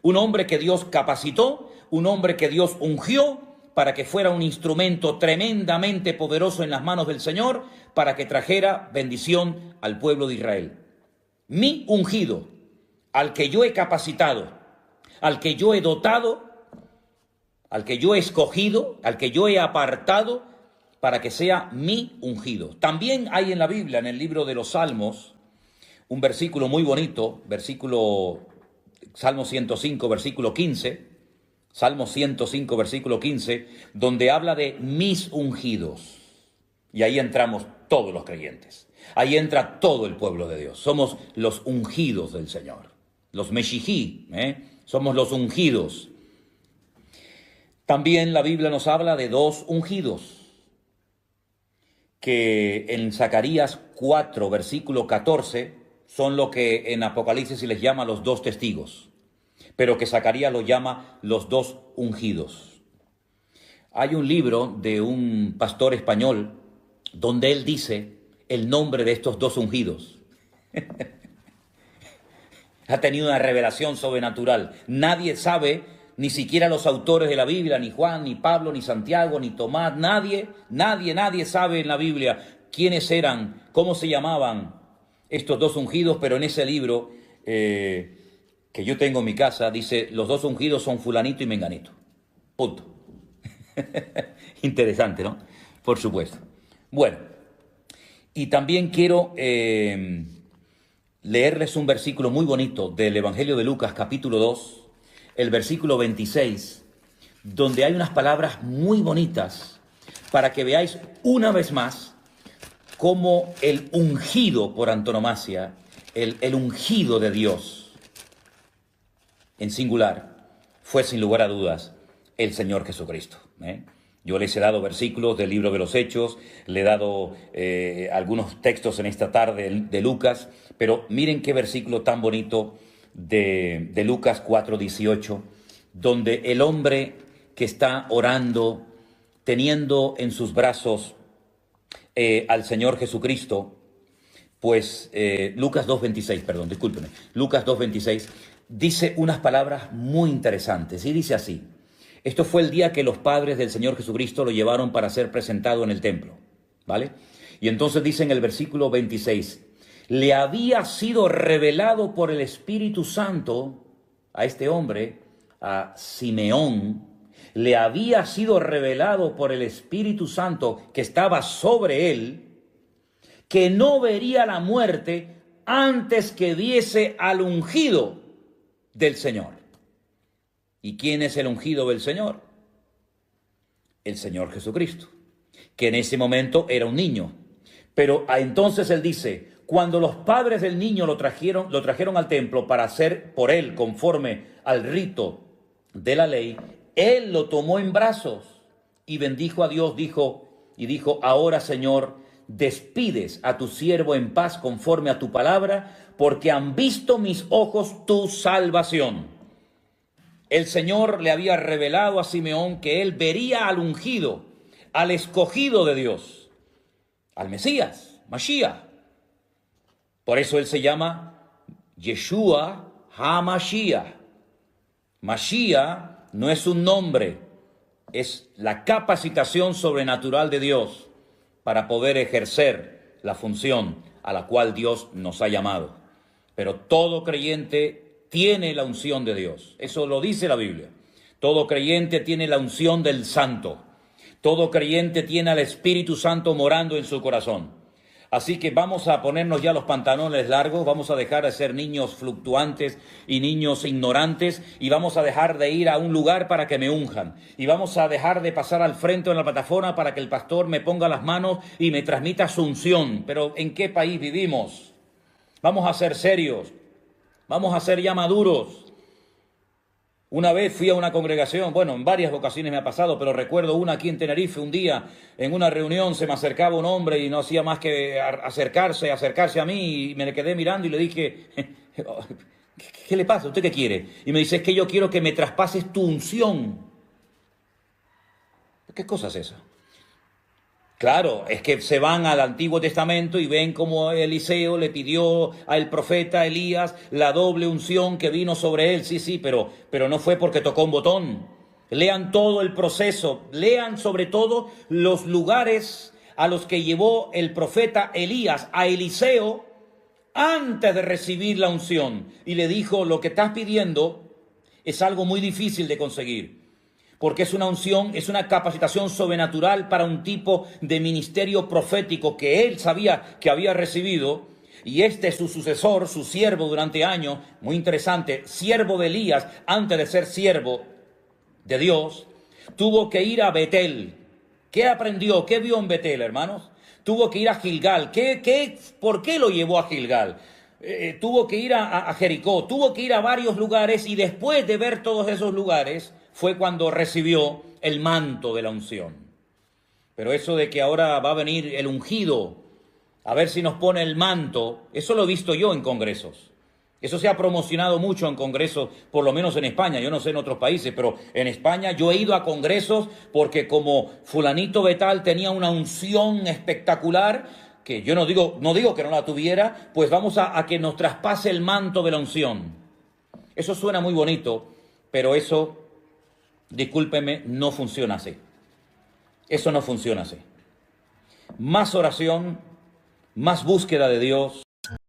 un hombre que Dios capacitó, un hombre que Dios ungió para que fuera un instrumento tremendamente poderoso en las manos del Señor, para que trajera bendición al pueblo de Israel. Mi ungido, al que yo he capacitado, al que yo he dotado, al que yo he escogido, al que yo he apartado, para que sea mi ungido. También hay en la Biblia, en el libro de los Salmos, un versículo muy bonito, Salmo 105, versículo 15, Salmo 105, versículo 15, donde habla de mis ungidos. Y ahí entramos todos los creyentes. Ahí entra todo el pueblo de Dios. Somos los ungidos del Señor. Los Meshijí, somos los ungidos. También la Biblia nos habla de dos ungidos, que en Zacarías 4, versículo 14, son lo que en Apocalipsis se les llama los dos testigos, pero que Zacarías lo llama los dos ungidos. Hay un libro de un pastor español donde él dice el nombre de estos dos ungidos. Ha tenido una revelación sobrenatural. Nadie sabe, ni siquiera los autores de la Biblia, ni Juan, ni Pablo, ni Santiago, ni Tomás, nadie sabe en la Biblia quiénes eran, cómo se llamaban estos dos ungidos, pero en ese libro que yo tengo en mi casa, dice, los dos ungidos son fulanito y menganito. Punto. Interesante, ¿no? Por supuesto. Bueno, y también quiero leerles un versículo muy bonito del Evangelio de Lucas, capítulo 2, el versículo 26, donde hay unas palabras muy bonitas para que veáis una vez más cómo el ungido por antonomasia, el ungido de Dios, en singular, fue sin lugar a dudas el Señor Jesucristo. Yo les he dado versículos del libro de los Hechos, le he dado algunos textos en esta tarde de Lucas, pero miren qué versículo tan bonito de Lucas 4:18, donde el hombre que está orando, teniendo en sus brazos al Señor Jesucristo, pues Lucas 2:26, perdón, discúlpenme, Lucas 2:26, dice unas palabras muy interesantes y dice así: esto fue el día que los padres del Señor Jesucristo lo llevaron para ser presentado en el templo, ¿vale? Y entonces dice en el versículo 26, le había sido revelado por el Espíritu Santo a este hombre, a Simeón, le había sido revelado por el Espíritu Santo que estaba sobre él, que no vería la muerte antes que viese al ungido del Señor. ¿Y quién es el ungido del Señor? El Señor Jesucristo, que en ese momento era un niño. Pero entonces él dice, Cuando los padres del niño lo trajeron al templo para hacer por él conforme al rito de la ley, él lo tomó en brazos y bendijo a Dios, dijo, ahora Señor, despides a tu siervo en paz conforme a tu palabra, porque han visto mis ojos tu salvación. El Señor le había revelado a Simeón que él vería al ungido, al escogido de Dios, al Mesías, Mashiach. Por eso él se llama Yeshua HaMashiach. Mashiach no es un nombre, es la capacitación sobrenatural de Dios para poder ejercer la función a la cual Dios nos ha llamado. Pero todo creyente tiene la unción de Dios. Eso lo dice la Biblia. Todo creyente tiene la unción del Santo. Todo creyente tiene al Espíritu Santo morando en su corazón. Así que vamos a ponernos ya los pantalones largos, vamos a dejar de ser niños fluctuantes y niños ignorantes y vamos a dejar de ir a un lugar para que me unjan y vamos a dejar de pasar al frente en la plataforma para que el pastor me ponga las manos y me transmita su unción. Pero ¿en qué país vivimos? Vamos a ser serios, vamos a ser ya maduros. Una vez fui a una congregación, bueno, en varias ocasiones me ha pasado, pero recuerdo una aquí en Tenerife, un día, en una reunión se me acercaba un hombre y no hacía más que acercarse a mí y me le quedé mirando y le dije, ¿qué le pasa? ¿Usted qué quiere? Y me dice, es que yo quiero que me traspases tu unción. ¿Qué cosa es esa? Claro, es que se van al Antiguo Testamento y ven cómo Eliseo le pidió al profeta Elías la doble unción que vino sobre él. Sí, pero no fue porque tocó un botón. Lean todo el proceso, lean sobre todo los lugares a los que llevó el profeta Elías a Eliseo antes de recibir la unción. Y le dijo, lo que estás pidiendo es algo muy difícil de conseguir. Porque es una unción, es una capacitación sobrenatural para un tipo de ministerio profético que él sabía que había recibido. Y este es su sucesor, su siervo durante años, muy interesante, siervo de Elías, antes de ser siervo de Dios, tuvo que ir a Betel. ¿Qué aprendió? ¿Qué vio en Betel, hermanos? Tuvo que ir a Gilgal. ¿Por qué lo llevó a Gilgal? Tuvo que ir a Jericó, tuvo que ir a varios lugares y después de ver todos esos lugares fue cuando recibió el manto de la unción. Pero eso de que ahora va a venir el ungido a ver si nos pone el manto, eso lo he visto yo en congresos. Eso se ha promocionado mucho en congresos, por lo menos en España, yo no sé en otros países, pero en España yo he ido a congresos porque como fulanito de tal tenía una unción espectacular, que yo no digo que no la tuviera, pues vamos a que nos traspase el manto de la unción. Eso suena muy bonito, pero eso, discúlpeme, no funciona así. Eso no funciona así. Más oración, más búsqueda de Dios,